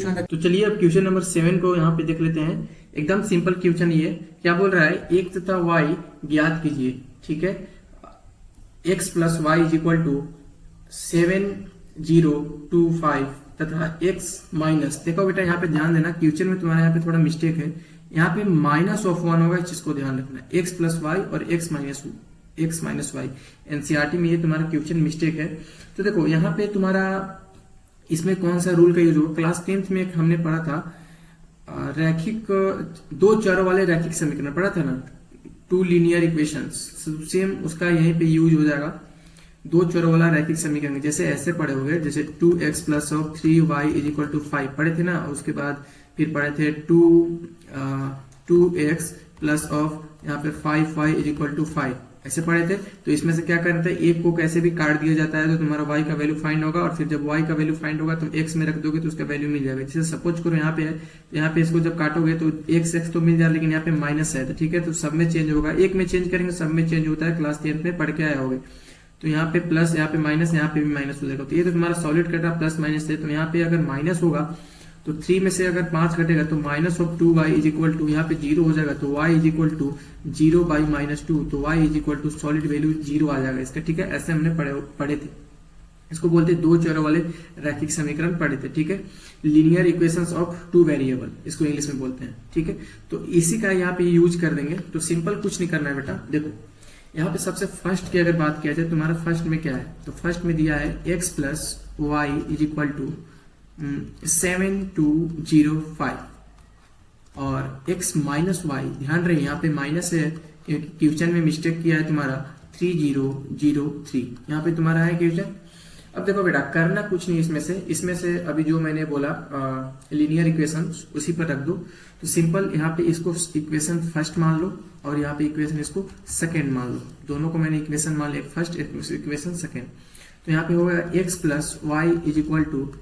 Question है। तो चलिए अब क्वेश्चन नंबर 7 को यहाँ पे देख लेते हैं। एकदम सिंपल क्वेश्चन ये क्या बोल रहा है, x तथा y ज्ञात कीजिए। ठीक है, x plus y is equal to 7025 तथा x माइनस, देखो बेटा यहाँ पे ध्यान देना, क्वेश्चन में तुम्हारा यहाँ पे थोड़ा मिस्टेक है, यहाँ पे माइनस ऑफ 1 होगा, इस चीज को ध्यान रखना, x प्लस वाई और x माइनस वाई। एनसीईआरटी में ये तुम्हारा क्वेश्चन मिस्टेक है। तो देखो यहाँ पे तुम्हारा इसमें कौन सा रूल का यूज होगा, क्लास 10th में एक हमने पढ़ा था रैखिक दो चरों वाले रैखिक समीकरण पढ़ा था ना, टू लीनियर इक्वेशंस, सेम उसका यहीं पे यूज हो जाएगा। दो चरों वाला रैखिक समीकरण जैसे ऐसे पढ़े होंगे, जैसे 2x plus of 3y is equal to 5 पढ़े थे ना, उसके बाद फिर पढ़े थे 2x प्लस ऑफ यहाँ पे 5y इज इक्वल टू 5 ऐसे पढ़े थे। तो इसमें से क्या करते हैं, एक को कैसे भी काट दिया जाता है तो तुम्हारा y का वैल्यू फाइंड होगा, और फिर जब y का वैल्यू फाइंड होगा तो x में रख दोगे तो उसका वैल्यू मिल जाएगा। जैसे सपोज करो यहाँ पे है, यहाँ पे इसको जब काटोगे तो x तो मिल जाए, लेकिन यहाँ पे माइनस है, तो ठीक है, तो सब में चेंज होगा, एक में चेंज करेंगे सब में चेंज होता है, क्लास 10th में पढ़ के आए होगे। तो यहाँ पे प्लस, यहाँ पे माइनस, यहाँ पे भी माइनस हो जाएगा। तो ये तो तुम्हारा सॉलिड कट रहा प्लस माइनस है, तो यहाँ पे अगर माइनस होगा तो 3 में से अगर 5 घटेगा तो minus of 2y is equal to यहाँ पे 0 हो जाएगा, तो y is equal to 0 by minus 2, तो y is equal to solid value 0 आ जाएगा इसका। ठीक है, ऐसे हमने पढ़े थे, इसको बोलते हैं दो चरों वाले रैखिक समीकरण पढ़े थे। ठीक है, linear equations of two variable इसको इंग्लिश में बोलते हैं। ठीक है, तो इसी का यहाँ पे यूज कर देंगे। तो सिंपल कुछ नहीं करना है बेटा, देखो यहाँ पे सबसे फर्स्ट की अगर बात किया जाए, तुम्हारा फर्स्ट में क्या है, तो फर्स्ट में दिया है x plus y is equal to 7205 और x माइनस वाई, ध्यान रहे यहाँ पे माइनस है क्योंकि क्वेश्चन में मिस्टेक किया है तुम्हारा 3003, यहाँ पे तुम्हारा है क्वेश्चन। अब देखो बेटा करना कुछ नहीं, इसमें से अभी जो मैंने बोला लीनियर इक्वेशन उसी पर रख दो। तो सिंपल यहाँ पे इसको इक्वेशन फर्स्ट मान लो और यहाँ पे इक्वेशन इसको सेकंड मान लो, दोनों को मैंने इक्वेशन मान लिया, फर्स्ट इक्वेशन सेकंड। तो यहाँ पे होगा x plus y is equal to,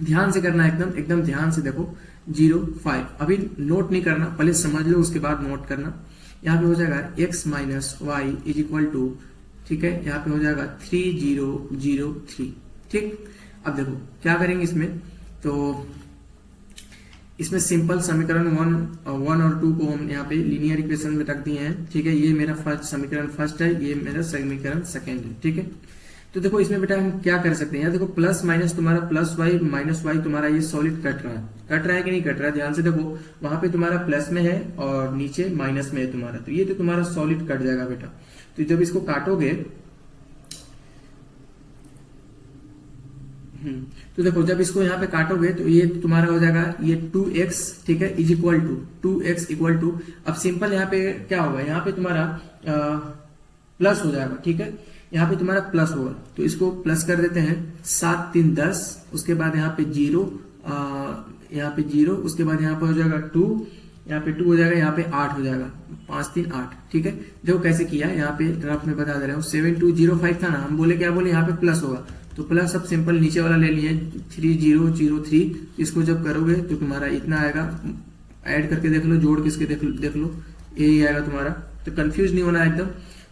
ध्यान से करना एकदम ध्यान से देखो, 05, अभी नोट नहीं करना, पहले समझ लो उसके बाद नोट करना। यहाँ पे हो जाएगा x minus y is equal to, ठीक है, यहाँ पे हो जाएगा 3003। ठीक, अब देखो क्या करेंगे इसमें, तो इसमें सिंपल समीकरण 1 और 2 को हम यहाँ पे लीनियर इक्वेशन में रख दिए हैं। ठीक है, ये मेरा फर्स्ट समीकरण फर्स्ट है, ये मेरा समीकरण सेकंड है। ठीक है, तो देखो इसमें बेटा हम क्या कर सकते हैं, देखो प्लस माइनस तुम्हारा प्लस वाई माइनस वाई तुम्हारा ये सॉलिड कट रहा है कि नहीं कट रहा है, ध्यान से देखो, वहां पे तुम्हारा प्लस में है और नीचे माइनस में है तुम्हारा, तो ये तो तुम्हारा सॉलिड कट जाएगा बेटा। तो जब इसको काटोगे तो देखो जब इसको यहाँ पे काटोगे तो ये तुम्हारा हो जाएगा ये 2x, ठीक है, is equal to 2x equal to, अब सिंपल यहाँ पे क्या होगा, यहाँ पे तुम्हारा प्लस हो जाएगा। ठीक है, यहाँ पे तुम्हारा प्लस होगा, तो इसको प्लस कर देते हैं, 7 3 10, उसके बाद यहाँ पे 0, यहाँ पे 0, उसके बाद यहाँ पे हो जाएगा 2, यहाँ पे 2 हो जाएगा, यहाँ पे 8 हो जाएगा, 5 3 8। ठीक है, देखो कैसे किया, यहाँ पे रफ में बता दे रहा हूँ, 7205 था ना, हम बोले क्या बोले, यहाँ पे प्लस होगा, तो प्लस अब सिंपल नीचे वाला ले लिए 3003, इसको जब करोगे तो तुम्हारा इतना आएगा, ऐड करके देख लो, जोड़ किसके देख लो, यही आएगा तुम्हारा, तो कंफ्यूज नहीं होना एकदम।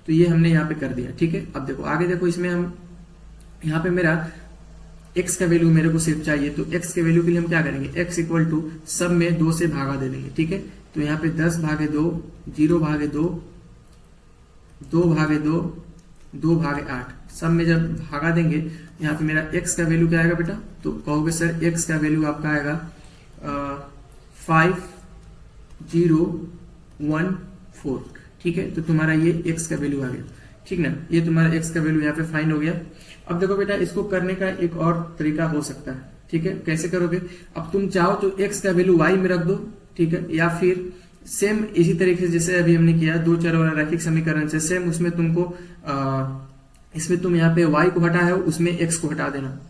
तो ये हमने यहाँ पे कर दिया। ठीक है, अब देखो आगे देखो, इसमें हम यहाँ पे मेरा x का वैल्यू मेरे को सिर्फ चाहिए, तो x के वैल्यू के लिए हम क्या करेंगे, x इक्वल टू सब में 2 से भागा दे देंगे। ठीक है, तो यहाँ पे 10 भागे 2, 0 भागे 2, 2 भागे 2, 2 भागे 8, सब में जब भागा देंगे यहाँ पे मेरा x का वैल्यू क्या आएगा बेटा, तो कहोगे सर x का वैल्यू आपका आएगा 5014। ठीक है, तो तुम्हारा ये x का वैल्यू आ गया। ठीक ना, ये तुम्हारा x का वैल्यू यहाँ पे फाइंड हो गया। अब देखो बेटा इसको करने का एक और तरीका हो सकता है। ठीक है, कैसे करोगे, अब तुम चाहो तो x का वैल्यू y में रख दो, ठीक है, या फिर सेम इसी तरीके से जैसे अभी हमने किया दो चर वाला रैखिक समीकरण से, सेम उसमें तुमको इसमें तुम यहाँ पे y को हटा है, उसमें x को हटा देना।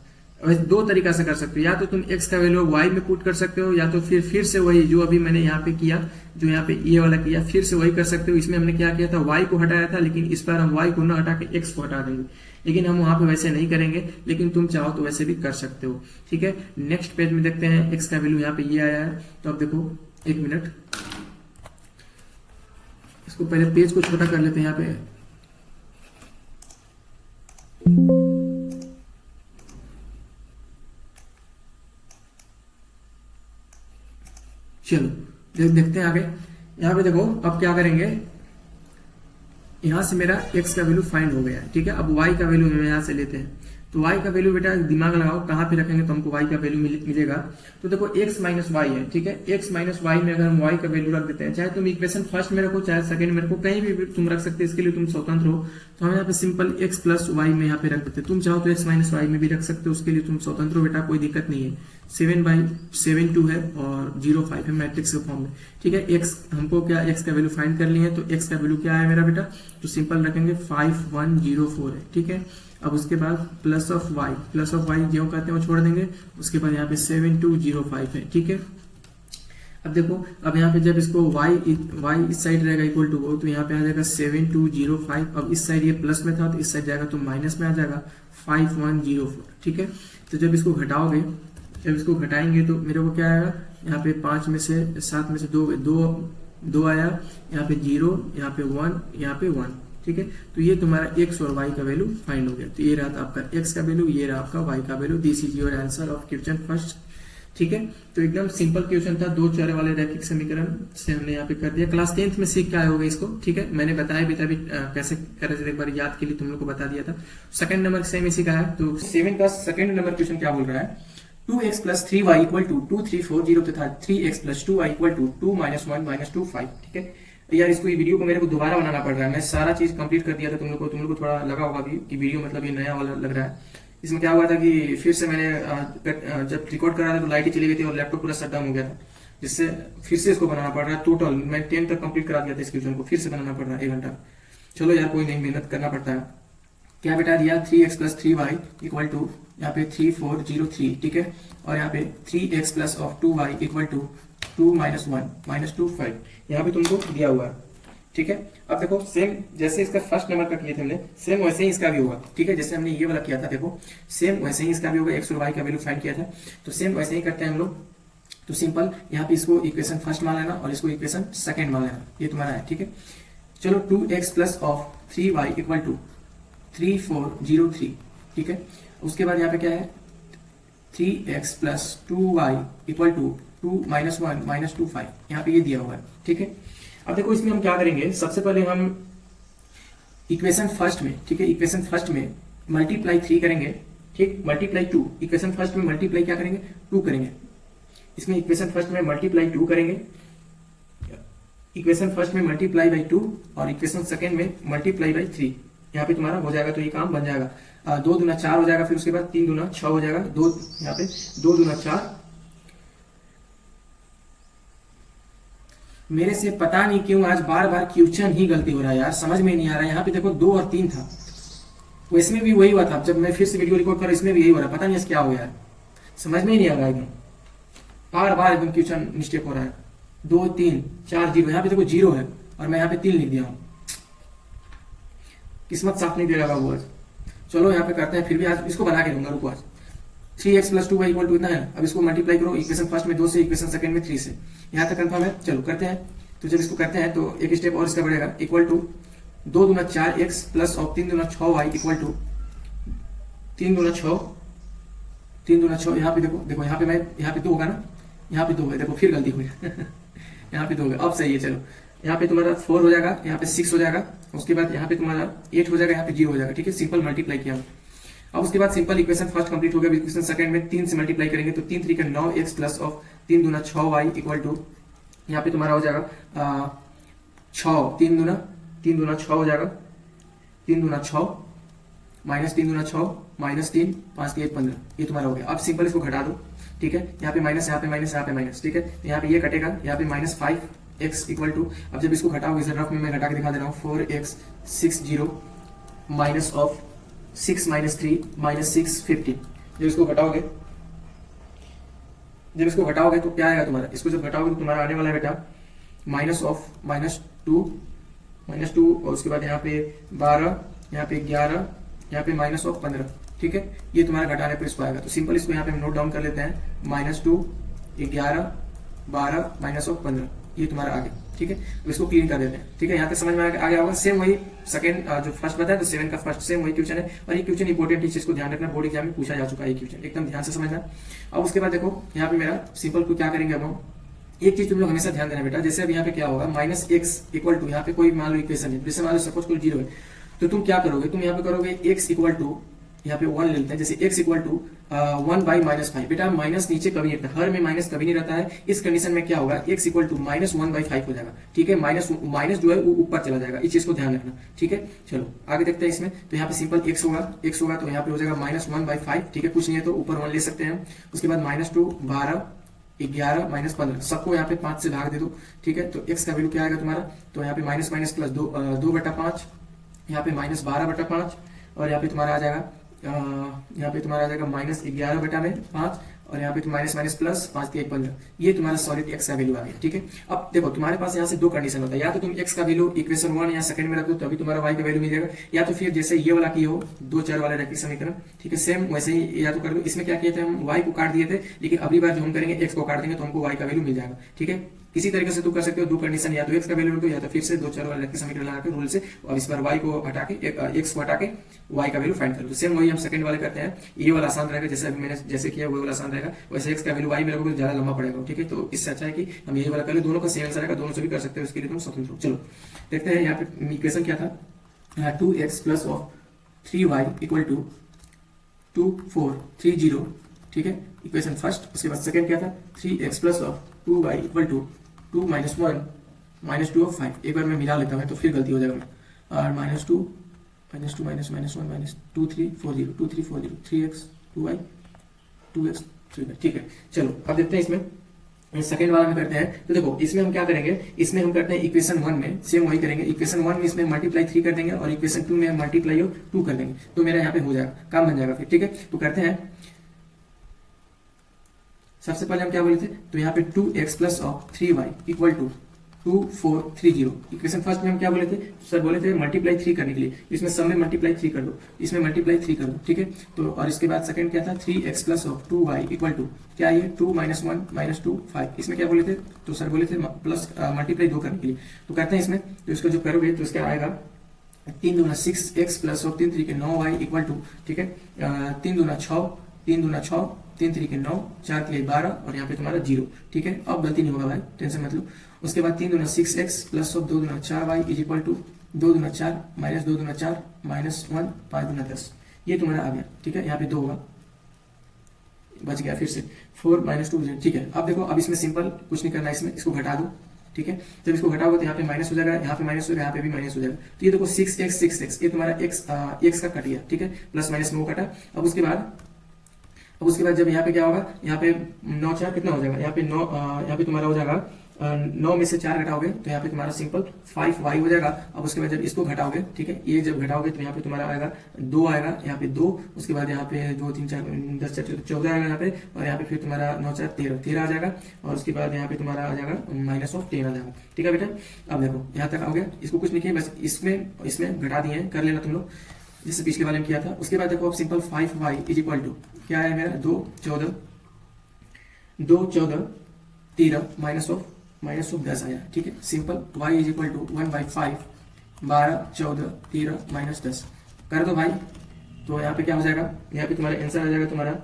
वैसे दो तरीका से कर सकते हो, या तो तुम x का वैल्यू y में पुट कर सकते हो, या तो फिर से वही जो अभी मैंने यहाँ पे किया, जो यहाँ पे ये वाला किया, फिर से वही कर सकते हो। इसमें हमने क्या किया था, y को हटाया था, लेकिन इस बार हम y को न हटा के x को हटा देंगे, लेकिन हम वहां पे वैसे नहीं करेंगे, लेकिन तुम चाहो तो वैसे भी कर सकते हो। ठीक है, नेक्स्ट पेज में देखते हैं, x का वैल्यू यहाँ पे ये आया है। तो अब देखो एक मिनट, इसको पहले पेज को छोटा कर लेते हैं यहाँ पे। चलो देखते हैं आगे। यहाँ पे देखो अब क्या करेंगे, यहां से मेरा x का वैल्यू फाइंड हो गया है, ठीक है। अब y का वैल्यू हम यहां से लेते हैं, तो y का वैल्यू बेटा दिमाग लगाओ कहां पे रखेंगे तो हमको y का वैल्यू मिलेगा। तो देखो x माइनस वाई है, ठीक है। x माइनस वाई में अगर हम y का वैल्यू रख देते हैं, चाहे तुम इक्वेशन फर्स्ट में रखो चाहे सेकंड में रखो, कहीं भी तुम रख सकते हैं, इसके लिए तुम स्वतंत्र हो। तो हम यहाँ पे सिंपल x प्लस वाई में यहाँ पे रख देते हैं, तुम चाहो तो x माइनस वाई में भी रख सकते हो, उसके लिए तुम स्वतंत्र हो बेटा, कोई दिक्कत नहीं है। 7/7 है और 0 5 है मैट्रिक्स के फॉर्म में, ठीक है। x हमको क्या x का वैल्यू फाइंड कर लिए है, तो x का वैल्यू क्या है मेरा बेटा, तो सिंपल रखेंगे 5104 है, ठीक है। अब उसके बाद प्लस ऑफ y जो कहते हैं वो छोड़ देंगे, उसके बाद यहाँ पे 7205 है, ठीक है। अब देखो अब यहाँ पे जब इसको y इस साइड रहेगा इक्वल टू वो, तो यहाँ पे आ जाएगा 7205। अब इस साइड ये प्लस में था तो इस साइड जाएगा तो माइनस में आ जाएगा 5104, ठीक है। तो जब इसको घटाओगे, जब इसको घटाएंगे तो मेरे को क्या आएगा, यहाँ पे 5 में से 7 में से 2 आया, यहाँ पे 0, यहाँ पे 1, यहाँ पे 1, ठीक है। तो ये तुम्हारा x और y का वैल्यू फाइंड हो गया। तो ये रहा आपका x का वैल्यू, ये रहा आपका y का value. This is your answer of question first, ठीक है। तो एकदम सिंपल क्वेश्चन था, 2 चर वाले रैखिक समीकरण से हमने यहाँ पे कर दिया। क्लास 10th में सीख के आए होगा इसको, ठीक है। मैंने बताया भी था अभी कैसे करे थे, एक बार याद के लिए तुम लोग को बता दिया था। सेकंड नंबर सेम इसी का है। तो 7 का सेकंड नंबर क्वेश्चन क्या बोल रहा है, 2x plus 3y equal to 2 3 4 0 तथा 3x plus 2y equal to 2 -1 -2 5, ठीक है। यार इसको ये वीडियो को मेरे को दोबारा बनाना पड़ रहा है, मैं सारा चीज कंप्लीट कर दिया था। तुम लोग को थोड़ा लगा होगा कि वीडियो मतलब ये नया वाला लग रहा है। इसमें क्या हुआ था कि फिर से मैंने जब रिकॉर्ड कर रहा था तो लाइट ही चली गई थी और लैपटॉप पूरा शट डाउन हो गया था, जिससे फिर से इसको बनाना पड़ रहा है। टोटल मैं 10 तक कंप्लीट करा दिया था इस क्वेश्चन को, फिर से बनाना पड़ रहा है 1 घंटा। चलो यार कोई नहीं, मेहनत करना पड़ता है। क्या बेटा दिया, 3x plus 3y equal to यहाँ पे 3403, ठीक है। और यहाँ पे 3x plus of 2y equal to 2 -1 -2 5 यहाँ पे तुमको दिया हुआ है, ठीक है। अब देखो सेम जैसे इसका फर्स्ट नंबर का किए थे हमने, सेम वैसे ही इसका भी होगा, ठीक है। जैसे हमने ये वाला किया था, देखो सेम वैसे ही इसका भी होगा। x और y का वैल्यू फाइंड किया था, तो सेम वैसे ही करते हैं हम लोग। तो सिंपल यहाँ पे इसको इक्वेशन फर्स्ट मान लेना और इसको इक्वेशन सेकंड मान लेना, ये तुम्हारा है, ठीक है। चलो 2x plus of 3y equal to 3403, ठीक है। उसके बाद यहाँ पे क्या है, 3x plus 2y equal to 2 -1 -2 5 यहाँ पे ये दिया हुआ है, ठीक है। अब देखो इसमें हम क्या करेंगे, सबसे पहले हम इक्वेशन फर्स्ट में, ठीक है, इक्वेशन फर्स्ट में मल्टीप्लाई 3 करेंगे, ठीक, मल्टीप्लाई 2। इक्वेशन फर्स्ट में मल्टीप्लाई क्या करेंगे, 2 करेंगे। इसमें इक्वेशन फर्स्ट में मल्टीप्लाई 2 करेंगे, इक्वेशन फर्स्ट में मल्टीप्लाई बाई 2 और इक्वेशन सेकंड में मल्टीप्लाई बाई 3। यहाँ पे तुम्हारा हो जाएगा, तो ये काम बन जाएगा। 2 दूना 4 हो जाएगा, फिर उसके बाद 3 दूना 6 हो जाएगा, 2 यहाँ पे 2 दूना 4। मेरे से पता नहीं क्यों आज बार बार क्वेश्चन ही गलती हो रहा है यार, समझ में नहीं आ रहा है। यहाँ पे देखो 2 और 3 था, तो इसमें भी वही हुआ था। जब मैं फिर से वीडियो रिकॉर्ड कर रहा, इसमें भी यही हो रहा है, पता नहीं क्या हो यार, समझ में ही नहीं आ रहा है। बार बार एकदम क्वेश्चन मिस्टेक हो रहा है। 2 3 4 0, यहाँ पे देखो 0 है और मैं यहाँ पे 3 लिख दिया हूँ। किस्मत साथ नहीं दे रहा बाबू आज। चलो यहाँ पे करते हैं, फिर भी आज इसको बना के दूंगा, रुको। आज 3x plus 2y equal to इतना है। अब इसको मल्टीप्लाई करो इक्वेशन फर्स्ट में 2 से, इक्वेशन सेकंड में 3 से। यहाँ तक कंफर्म है, चलो करते हैं। तो जब इसको करते हैं तो एक स्टेप और इसका बढ़ेगा, इक्वल टू 2 दूना 4x प्लस और 3 दूना 6y इक्वल टू 3 दूना 6 यहाँ पे देखो यहाँ पे मैं यहाँ पे 2 होगा ना, यहाँ पे 2 है, देखो फिर गलती हुई यहाँ पे 2 होगा, अब सही है। चलो यहाँ पे तुम्हारा 4 हो जाएगा, यहाँ पे 6 हो जाएगा, उसके बाद यहाँ पे तुम्हारा 8 हो जाएगा, यहाँ पे 0 हो जाएगा, ठीक है। सिंपल मल्टीप्लाई किया। अब उसके बाद सिंपल इक्वेशन फर्स्ट कंप्लीट हो गया। इक्वेशन सेकंड में 3 से मल्टीप्लाई करेंगे, तो 3 3 का 9x प्लस ऑफ 3 दूना 6y इक्वल टू यहाँ पे तुम्हारा हो जाएगा 6 3 दूना 6 हो जाएगा, 3 दूना 6 माइनस 3 दूना 6 माइनस 3 5 के 15, ये तुम्हारा हो गया। अब सिंपल इसको घटा दो, ठीक है। यहाँ पे माइनस, यहाँ पे माइनस, यहाँ पे माइनस, ठीक है। यहाँ पे ये कटेगा, यहाँ पे -5x इक्वल टू, अब जब इसको घटाओगे इसे रफ में मैं घटा के दिखा दे रहा हूँ, 4x 60 माइनस ऑफ 6 - 3 -6 15। जब इसको घटाओगे तो क्या आएगा तुम्हारा, इसको जब घटाओगे तो तुम्हारा आने वाला है बेटा माइनस ऑफ -2 और उसके बाद यहाँ पे 12, यहाँ पे 11, यहाँ पे माइनस ऑफ 15, ठीक है। ये तुम्हारा घटाने पर इसको आएगा। तो सिंपल इसको यहाँ पे हम नोट डाउन कर लेते हैं, -2 11 12 माइनस ऑफ 15, ये तुम्हारा आगे, ठीक है। तो इसको क्लीन कर देते हैं, ठीक है। यहाँ पे समझ में आ गया होगा। सेम वही सेकंड जो फर्स्ट बताया तो 7 का फर्स्ट सेम वही क्वेश्चन है, और ये क्वेश्चन इंपॉर्टेंट है, इसको ध्यान रखना, बोर्ड एग्जाम में पूछा जा चुका है ये क्वेश्चन, एकदम ध्यान से समझना। अब उसके बाद देखो यहाँ पे मेरा सिंपल को क्या करेंगे, अब हम एक चीज तुम लोग हमेशा ध्यान देना बेटा, जैसे अब यहाँ पे क्या होगा, माइनस एक्स इक्वल टू, यहाँ पे कोई मान लो इक्वेशन है, जैसे मान लो सपोज कोई 0 है, तो तुम क्या करोगे, तुम यहाँ पे करोगे x इक्वल टू, यहाँ पे 1 ले लेते हैं, जैसे x इक्वल टू 1/-5। बेटा माइनस नीचे कभी नहीं रहता, हर में माइनस कभी नहीं रहता है। इस कंडीशन में क्या होगा, x इक्वल टू -1/5 हो जाएगा, ठीक है। माइनस जो है वो ऊपर चला जाएगा, इस चीज को ध्यान रखना, ठीक है। चलो आगे देखते हैं इसमें, तो यहाँ पे सिंपल x होगा तो यहाँ पे हो जाएगा -1/5, ठीक है। कुछ नहीं है तो ऊपर 1 ले सकते हैं। उसके बाद -2 12 11 -15, सबको यहाँ पे 5 से भाग दे दो, ठीक है। तो x का वैल्यू क्या आएगा तुम्हारा, तो यहाँ पे माइनस माइनस प्लस 2/5, यहाँ पे -12/5, और यहाँ पे तुम्हारा आ जाएगा यहाँ पे तुम्हारा आ जाएगा -11/5, और यहाँ पे तो माइनस माइनस प्लस 5 3 15, ये तुम्हारा सॉलिड x का वैल्यू आ गया, ठीक है। अब देखो तुम्हारे पास यहाँ से दो कंडीशन होता है, या तो तुम x का वैल्यू इक्वेशन 1 या सेकंड में रख दो तभी तुम्हारा y का वैल्यू मिल जाएगा, या तो फिर जैसे ये वाला की हो दो चर वाले रैखिक समीकरण, ठीक है, सेम वैसे ही या तो कर दो। इसमें क्या किए थे हम, y को काट दिए थे, लेकिन अगली बार जो हम करेंगे x को काट देंगे तो हमको y का वैल्यू मिल जाएगा, ठीक है। किसी तरीके से तुम कर सकते हो, दो कंडीशन, या तो x का वैल्यू रख दो, या तो फिर से दो चर वाले रैखिक समीकरण लगा के रूल से, और इस बार y को हटा के x को हटा के y का वैल्यू फाइंड कर दो। सेम वही हम सेकंड वाले करते हैं, ये वाला आसान रहेगा, जैसे अभी मैंने जैसे किया वो वाला आसान रहेगा, वैसे x का वैल्यू y में रखोगे ज्यादा लंबा पड़ेगा, ठीक है। तो इससे अच्छा है कि हम ये वाला कर ले, दोनों का सेम आंसर रहेगा, दोनों से भी कर सकते हो, इसके लिए तुम स्वतंत्र हो। चलो देखते हैं यहाँ पे इक्वेशन क्या था, 2x plus of 3y equal to 2430, ठीक है, इक्वेशन फर्स्ट। उसके बाद सेकंड क्या था, 3x plus of 2y equal to 2 - 1 -2 of 5। एक बार मैं मिला लेता हूँ तो फिर गलती हो जाएगा, और -2 -2 -1 -2340 2340 3x 2y 2x 3y, ठीक है। चलो अब देखते हैं इसमें सेकंड वाला में करते हैं। तो देखो इसमें हम क्या करेंगे, इसमें हम करते हैं इक्वेशन 1 में सेम वही करेंगे, इक्वेशन 1 में इसमें मल्टीप्लाई 3 कर देंगे, और इक्वेशन 2 में मल्टीप्लाई 2 कर देंगे, तो मेरा यहाँ पे हो जाएगा, काम बन जाएगा फिर, ठीक है। तो करते हैं, सबसे पहले हम क्या बोले थे, तो यहाँ पे 2x plus of 3y equal to 2430। Equation first में हम क्या बोले थे, सर बोले थे मल्टीप्लाई 3 करने के लिए, इसमें सब में मल्टीप्लाई 3 कर दो, इसमें मल्टीप्लाई 3 कर दो, ठीक है। तो और इसके बाद सेकंड क्या था, 3x plus of 2y equal to क्या, ये 2 - 1 -2 5। इसमें क्या बोले थे, तो सर बोले थे प्लस मल्टीप्लाई 2 करने के लिए। तो करते हैं इसमें, तो इसको जो करोगे तो इसका आएगा 3 दूना 6x plus of 3 3 9y equal to, ठीक है, 3 दूना 6 3 दूना 6 3 3 9 4 के लिए 12, और यहाँ पे तुम्हारा 0, ठीक है। अब गलती नहीं होगा भाई, टेंशन मत लो। उसके बाद 3 दूना 6x प्लस ऑफ 2 दूना 4y इज इक्वल टू 2 दूना 4 माइनस 2 दूना 4 -1 5 दूना 10, ये तुम्हारा आ गया, ठीक है। यहाँ पे 2 होगा, बच गया, फिर से 4 - 2 0, ठीक है। अब देखो, अब इसमें सिंपल कुछ नहीं करना, इसमें इसको घटा दो, ठीक है। जब इसको घटाओगे तो यहाँ पे माइनस हो जाएगा, यहाँ पे माइनस हो जाएगा, यहाँ पे भी माइनस हो जाएगा। तो ये देखो 6x ये तुम्हारा x का कट गया, ठीक है, प्लस माइनस में वो कटा। अब उसके बाद जब यहाँ पे क्या होगा, यहाँ पे 9 4 कितना हो जाएगा, यहाँ पे 9 यहाँ पे तुम्हारा हो जाएगा 9 में से 4 घटाओगे तो यहाँ पे तुम्हारा सिंपल 5y हो जाएगा। अब उसके बाद जब इसको घटाओगे, ठीक है, ये जब घटाओगे तो यहाँ पे तुम्हारा आएगा 2 आएगा, यहाँ पे 2, उसके बाद यहाँ पे 2 3 4 10 14 आएगा यहाँ पे, और यहाँ पे फिर तुम्हारा 9 4 13 आ जाएगा, और उसके बाद यहाँ पे तुम्हारा आ जाएगा -10 आ जाएगा, ठीक है बेटा। अब देखो यहाँ तक हो गया, इसको कुछ नहीं किया, बस इसमें घटा दिए, कर लेना तुम लोग जैसे पिछले वाले में किया था। उसके बाद देखो अब simple 5y is equal to क्या है मेरा, 2 14 13 -10 आया, ठीक है। Simple y is equal to 1/5 12 14 13 -10 कर दो भाई। तो यहाँ पे क्या हो जाएगा, यहाँ पे तुम्हारा आंसर आ जाएगा, तुम्हारा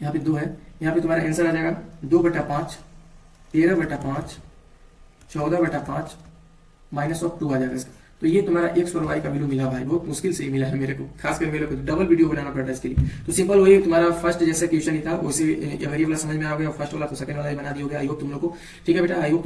यहाँ पे 2 है, यहाँ पे तुम्हारा आंसर आ जाएगा 2/5 13/5 14/5 -2 आ जाएगा इसका। तो ये तुम्हारा x और y का वैल्यू मिला भाई, बहुत मुश्किल से ही मिला है मेरे को, खासकर मेरे को डबल वीडियो बनाना पड़ता है इसके लिए। तो सिंपल वही तुम्हारा फर्स्ट जैसा क्वेश्चन ही था, उसी अगर ये वाला समझ में आ गया, फर्स्ट वाला तो सेकंड वाला ही बना दिया होगा। आई होप तुम लोग को, ठीक है बेटा, आई होप